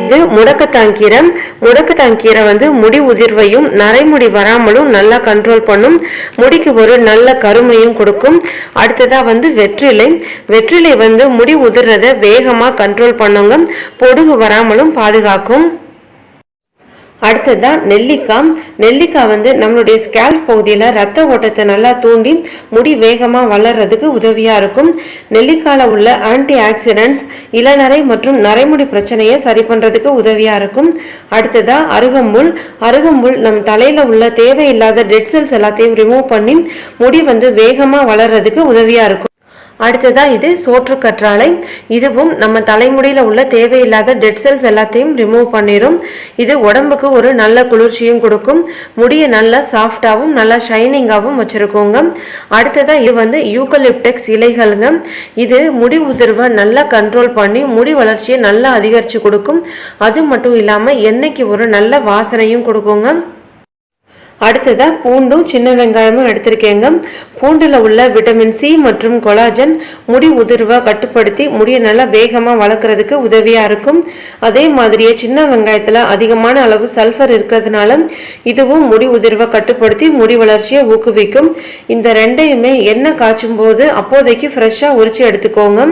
இது முடக்கத்தான் கீரை. முடக்கத்தான் கீரை முடி உதிர்வையும் நரைமுடி வராமலும் நல்லா கண்ட்ரோல் பண்ணும். முடிக்கு ஒரு நல்ல கருமையும் கொடுக்கும். அடுத்ததா வெற்றிலை. வெற்றிலை முடி உதிர்றதை வேகமா கண்ட்ரோல் பண்ணுங்க. பொடுகு வராமலும் பாதுகாக்கும். அடுத்ததா நெல்லிக்காய். நெல்லிக்காய் நம்மளுடைய ஸ்கேல்ப் பகுதியில் ரத்த ஓட்டத்தை நல்லா தூண்டி முடி வேகமாக வளர்றதுக்கு உதவியாக இருக்கும். நெல்லிக்காயில் உள்ள ஆன்டி ஆக்சிடென்ட்ஸ் இளநரை மற்றும் நரைமுடி பிரச்சனையை சரி பண்ணுறதுக்கு உதவியாக இருக்கும். அடுத்ததா அருகம்புல். அருகம்புல் நம் தலையில் உள்ள தேவையில்லாத டெட் செல்ஸ் எல்லாத்தையும் ரிமூவ் பண்ணி முடி வேகமாக வளர்றதுக்கு உதவியாக இருக்கும். அடுத்ததா இது சோற்று கற்றாழை. இதுவும் நம்ம தலைமுடியில உள்ள தேவையில்லாத டெட் செல்ஸ் எல்லாத்தையும் ரிமூவ் பண்ணிடும். இது உடம்புக்கு ஒரு நல்ல குளிர்ச்சியும் கொடுக்கும். முடியை நல்லா சாஃப்டாகவும் நல்லா ஷைனிங்காகவும் வச்சிருக்கோங்க. அடுத்ததா இது யூக்கலிப்டஸ் இலைகளுங்க. இது முடி உதிர்வை நல்லா கண்ட்ரோல் பண்ணி முடி வளர்ச்சியை நல்லா அதிகரித்து கொடுக்கும். அது மட்டும் இல்லாமல் எண்ணெய்க்கு ஒரு நல்ல வாசனையும் கொடுக்குங்க. அடுத்ததா பூண்டும் சின்ன வெங்காயமும் எடுத்திருக்கேங்க. பூண்டில் உள்ள விட்டமின் சி மற்றும் கொலாஜன் முடி உதிர்வை கட்டுப்படுத்தி முடியை நல்லா வேகமாக வளர்க்குறதுக்கு உதவியாக இருக்கும். அதே மாதிரியே சின்ன வெங்காயத்தில் அதிகமான அளவு சல்ஃபர் இருக்கிறதுனால இதுவும் முடி உதிர்வை கட்டுப்படுத்தி முடி வளர்ச்சியை ஊக்குவிக்கும். இந்த ரெண்டையுமே எண்ணெய் காய்ச்சும் போது அப்போதைக்கு ஃப்ரெஷ்ஷாக உரிச்சு எடுத்துக்கோங்க.